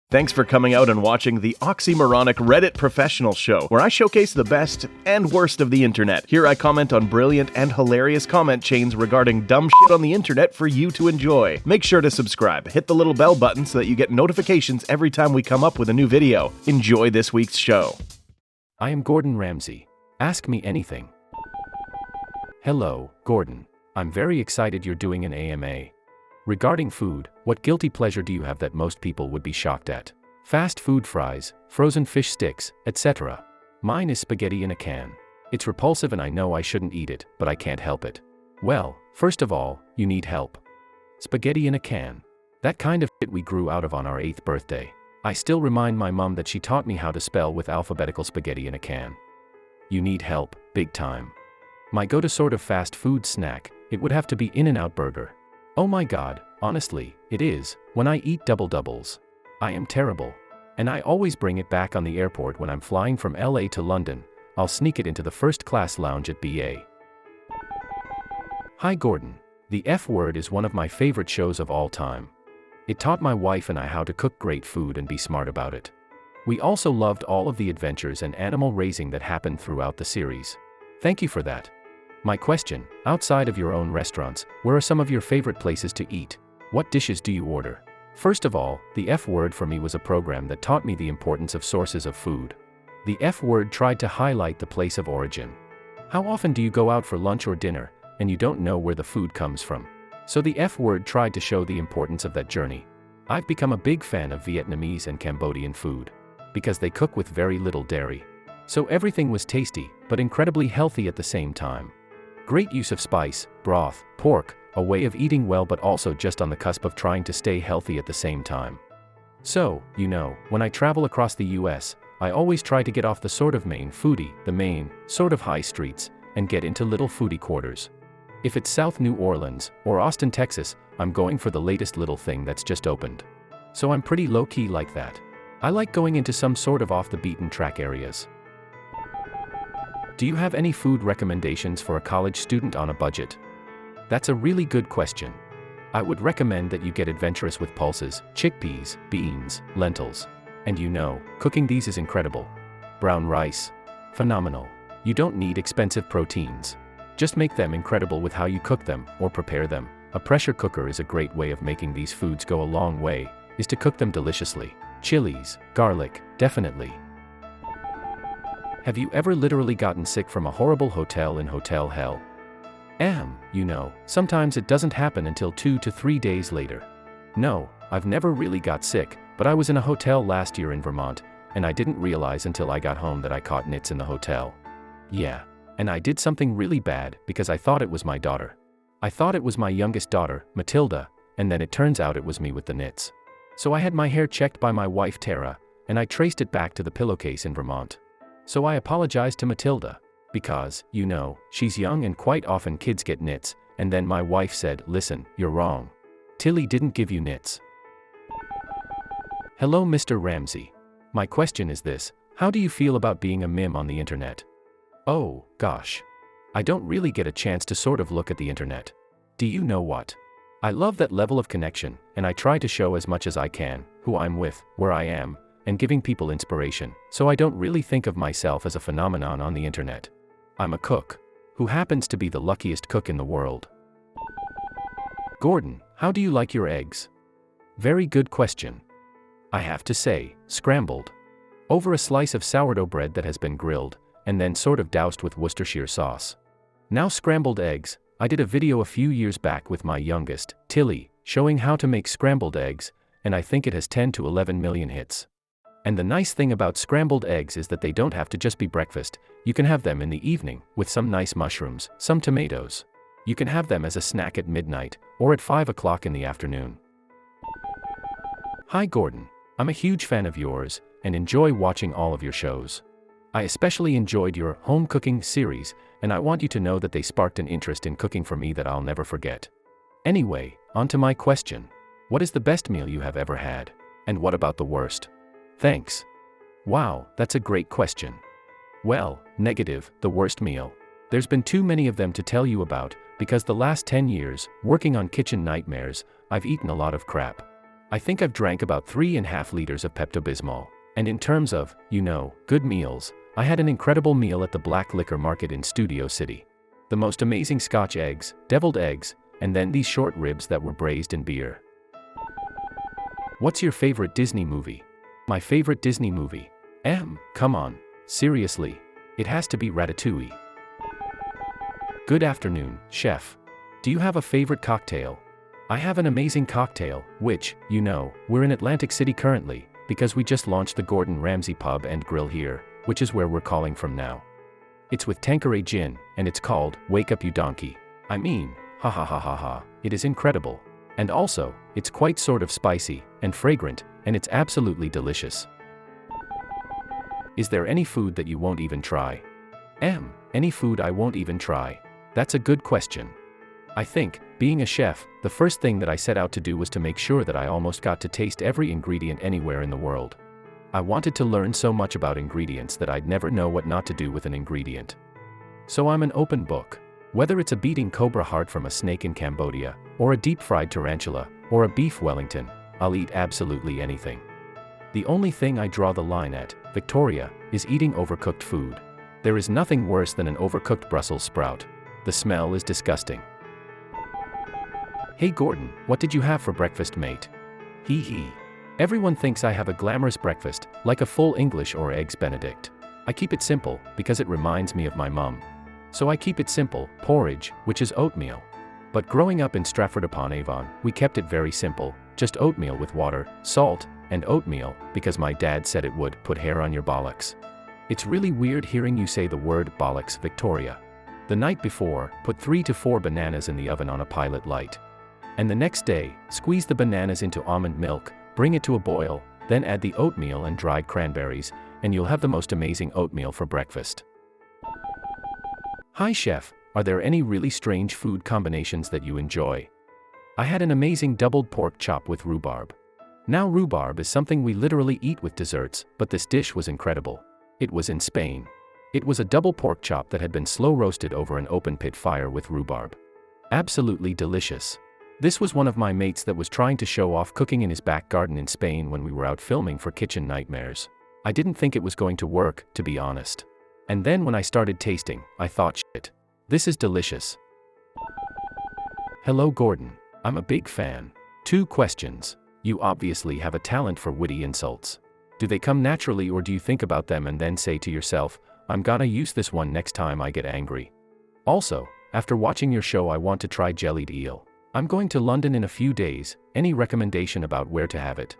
Thanks for coming out and watching the oxymoronic Reddit Professional Show, where I showcase the best and worst of the internet. Here I comment on brilliant and hilarious comment chains regarding dumb shit on the internet for you to enjoy. Make sure to subscribe, hit the little bell button so that you get notifications every time we come up with a new video. Enjoy this week's show. I am Gordon Ramsay. Ask me anything. Hello, Gordon. I'm very excited you're doing an AMA. Regarding food, what guilty pleasure do you have that most people would be shocked at? Fast food fries, frozen fish sticks, etc. Mine is spaghetti in a can. It's repulsive and I know I shouldn't eat it, but I can't help it. Well, first of all, you need help. Spaghetti in a can. That kind of shit we grew out of on our 8th birthday. I still remind my mom that she taught me how to spell with alphabetical spaghetti in a can. You need help, big time. My go-to sort of fast food snack, it would have to be In-N-Out Burger. Oh my god, honestly, it is, when I eat double-doubles. I am terrible. And I always bring it back on the airport when I'm flying from LA to London. I'll sneak it into the first-class lounge at BA. Hi Gordon. The F Word is one of my favorite shows of all time. It taught my wife and I how to cook great food and be smart about it. We also loved all of the adventures and animal raising that happened throughout the series. Thank you for that. My question, outside of your own restaurants, where are some of your favorite places to eat? What dishes do you order? First of all, the F Word for me was a program that taught me the importance of sources of food. The F Word tried to highlight the place of origin. How often do you go out for lunch or dinner, and you don't know where the food comes from? So the F Word tried to show the importance of that journey. I've become a big fan of Vietnamese and Cambodian food, because they cook with very little dairy. So everything was tasty, but incredibly healthy at the same time. Great use of spice, broth, pork, a way of eating well but also just on the cusp of trying to stay healthy at the same time. So, when I travel across the US, I always try to get off the sort of main foodie, the main, sort of high streets, and get into little foodie quarters. If it's South New Orleans, or Austin, Texas, I'm going for the latest little thing that's just opened. So I'm pretty low-key like that. I like going into some sort of off-the-beaten-track areas. Do you have any food recommendations for a college student on a budget? That's a really good question. I would recommend that you get adventurous with pulses, chickpeas, beans, lentils. And cooking these is incredible. Brown rice. Phenomenal. You don't need expensive proteins. Just make them incredible with how you cook them, or prepare them. A pressure cooker is a great way of making these foods go a long way, is to cook them deliciously. Chilies, garlic, definitely. Have you ever literally gotten sick from a horrible hotel in hotel hell? Sometimes it doesn't happen until 2 to 3 days later. No, I've never really got sick, but I was in a hotel last year in Vermont, and I didn't realize until I got home that I caught nits in the hotel. Yeah, and I did something really bad because I thought it was my daughter. I thought it was my youngest daughter, Matilda, and then it turns out it was me with the nits. So I had my hair checked by my wife Tara, and I traced it back to the pillowcase in Vermont. So I apologized to Matilda, because, she's young and quite often kids get nits, and then my wife said, listen, you're wrong. Tilly didn't give you nits. Hello Mr. Ramsay. My question is this, how do you feel about being a meme on the internet? Oh, gosh. I don't really get a chance to sort of look at the internet. Do you know what? I love that level of connection, and I try to show as much as I can, who I'm with, where I am, and giving people inspiration, so I don't really think of myself as a phenomenon on the internet. I'm a cook, who happens to be the luckiest cook in the world. Gordon, how do you like your eggs? Very good question. I have to say, scrambled. Over a slice of sourdough bread that has been grilled, and then sort of doused with Worcestershire sauce. Now scrambled eggs, I did a video a few years back with my youngest, Tilly, showing how to make scrambled eggs, and I think it has 10 to 11 million hits. And the nice thing about scrambled eggs is that they don't have to just be breakfast, you can have them in the evening, with some nice mushrooms, some tomatoes. You can have them as a snack at midnight, or at 5 o'clock in the afternoon. Hi Gordon, I'm a huge fan of yours, and enjoy watching all of your shows. I especially enjoyed your home cooking series, and I want you to know that they sparked an interest in cooking for me that I'll never forget. Anyway, on to my question. What is the best meal you have ever had? And what about the worst? Thanks. Wow, that's a great question. Well, negative, the worst meal. There's been too many of them to tell you about, because the last 10 years, working on kitchen nightmares, I've eaten a lot of crap. I think I've drank about 3.5 liters of Pepto-Bismol. And in terms of, good meals, I had an incredible meal at the Black Liquor Market in Studio City. The most amazing Scotch eggs, deviled eggs, and then these short ribs that were braised in beer. What's your favorite Disney movie? My favorite Disney movie? Come on. Seriously. It has to be Ratatouille. Good afternoon, chef. Do you have a favorite cocktail? I have an amazing cocktail, which, we're in Atlantic City currently, because we just launched the Gordon Ramsay pub and grill here, which is where we're calling from now. It's with Tanqueray gin, and it's called Wake Up You Donkey. I mean, ha ha ha ha ha, it is incredible. And also, it's quite sort of spicy, and fragrant, and it's absolutely delicious. Is there any food that you won't even try? Any food I won't even try? That's a good question. I think, being a chef, the first thing that I set out to do was to make sure that I almost got to taste every ingredient anywhere in the world. I wanted to learn so much about ingredients that I'd never know what not to do with an ingredient. So I'm an open book. Whether it's a beating cobra heart from a snake in Cambodia, or a deep-fried tarantula, or a beef Wellington, I'll eat absolutely anything. The only thing I draw the line at, Victoria, is eating overcooked food. There is nothing worse than an overcooked Brussels sprout. The smell is disgusting. Hey Gordon, what did you have for breakfast, mate? Hee hee. Everyone thinks I have a glamorous breakfast, like a full English or eggs Benedict. I keep it simple, because it reminds me of my mum. So I keep it simple, porridge, which is oatmeal. But growing up in Stratford-upon-Avon, we kept it very simple, just oatmeal with water, salt, and oatmeal, because my dad said it would put hair on your bollocks. It's really weird hearing you say the word bollocks, Victoria. The night before, put 3 to 4 bananas in the oven on a pilot light. And the next day, squeeze the bananas into almond milk, bring it to a boil, then add the oatmeal and dried cranberries, and you'll have the most amazing oatmeal for breakfast. Hi chef, are there any really strange food combinations that you enjoy? I had an amazing doubled pork chop with rhubarb. Now rhubarb is something we literally eat with desserts, but this dish was incredible. It was in Spain. It was a double pork chop that had been slow roasted over an open pit fire with rhubarb. Absolutely delicious. This was one of my mates that was trying to show off cooking in his back garden in Spain when we were out filming for Kitchen Nightmares. I didn't think it was going to work, to be honest. And then when I started tasting, I thought, shit, this is delicious. Hello Gordon, I'm a big fan. 2 questions. You obviously have a talent for witty insults. Do they come naturally or do you think about them and then say to yourself, I'm gonna use this one next time I get angry? Also, after watching your show I want to try jellied eel. I'm going to London in a few days, any recommendation about where to have it?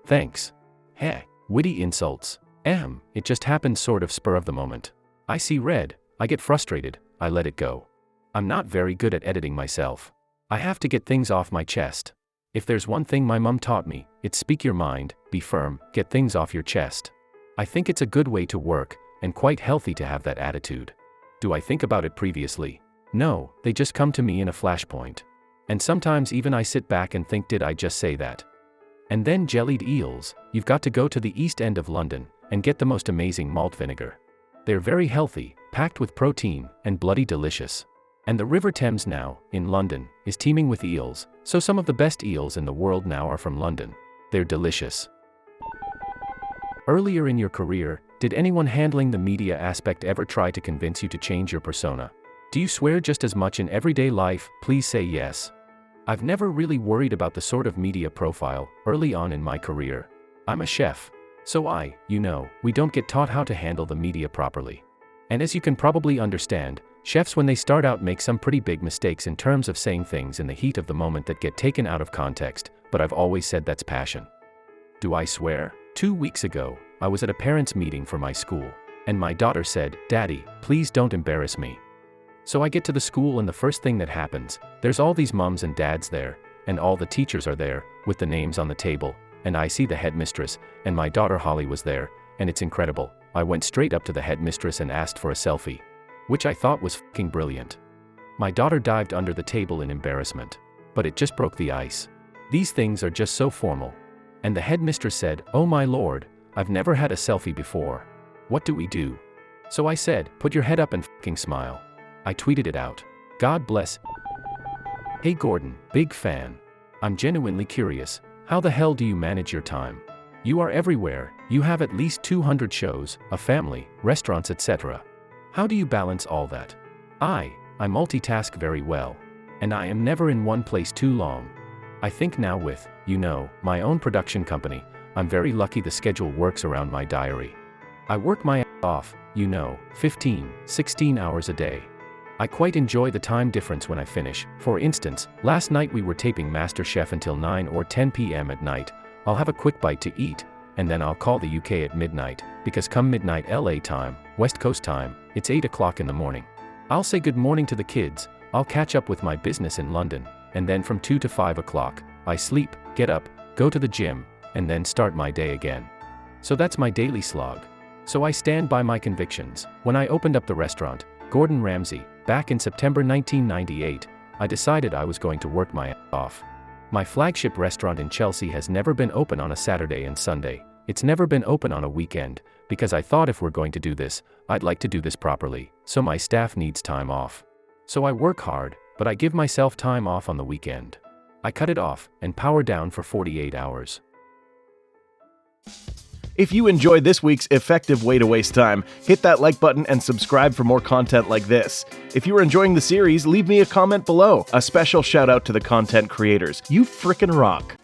Thanks. Heh, witty insults. It just happens sort of spur of the moment. I see red, I get frustrated, I let it go. I'm not very good at editing myself. I have to get things off my chest. If there's one thing my mum taught me, it's speak your mind, be firm, get things off your chest. I think it's a good way to work, and quite healthy to have that attitude. Do I think about it previously? No, they just come to me in a flashpoint. And sometimes even I sit back and think, did I just say that? And then jellied eels, you've got to go to the East End of London, and get the most amazing malt vinegar. They're very healthy, packed with protein, and bloody delicious. And the River Thames now, in London, is teeming with eels, so some of the best eels in the world now are from London. They're delicious. Earlier in your career, did anyone handling the media aspect ever try to convince you to change your persona? Do you swear just as much in everyday life? Please say yes. I've never really worried about the sort of media profile early on in my career. I'm a chef. So we don't get taught how to handle the media properly. And as you can probably understand, chefs when they start out make some pretty big mistakes in terms of saying things in the heat of the moment that get taken out of context, but I've always said that's passion. Do I swear? 2 weeks ago, I was at a parents' meeting for my school, and my daughter said, "Daddy, please don't embarrass me." So I get to the school and the first thing that happens, there's all these mums and dads there, and all the teachers are there, with the names on the table, and I see the headmistress, and my daughter Holly was there, and it's incredible. I went straight up to the headmistress and asked for a selfie, which I thought was fucking brilliant. My daughter dived under the table in embarrassment, but it just broke the ice. These things are just so formal. And the headmistress said, "Oh my lord, I've never had a selfie before. What do we do?" So I said, "Put your head up and fucking smile." I tweeted it out. God bless. Hey Gordon, big fan. I'm genuinely curious, How the hell do you manage your time? You are everywhere, you have at least 200 shows, a family, restaurants, etc. How do you balance all that? I multitask very well. And I am never in one place too long. I think now with, my own production company, I'm very lucky the schedule works around my diary. I work my ass off, 15, 16 hours a day. I quite enjoy the time difference when I finish. For instance, last night we were taping MasterChef until 9 or 10 p.m. at night. I'll have a quick bite to eat, and then I'll call the UK at midnight, because come midnight LA time, West Coast time, it's 8 o'clock in the morning. I'll say good morning to the kids, I'll catch up with my business in London, and then from 2 to 5 o'clock, I sleep, get up, go to the gym, and then start my day again. So that's my daily slog. So I stand by my convictions. When I opened up the restaurant, Gordon Ramsay, back in September 1998, I decided I was going to work my ass off. My flagship restaurant in Chelsea has never been open on a Saturday and Sunday. It's never been open on a weekend, because I thought if we're going to do this, I'd like to do this properly, so my staff needs time off. So I work hard, but I give myself time off on the weekend. I cut it off and power down for 48 hours. If you enjoyed this week's effective way to waste time, hit that like button and subscribe for more content like this. If you are enjoying the series, leave me a comment below. A special shout out to the content creators. You frickin' rock.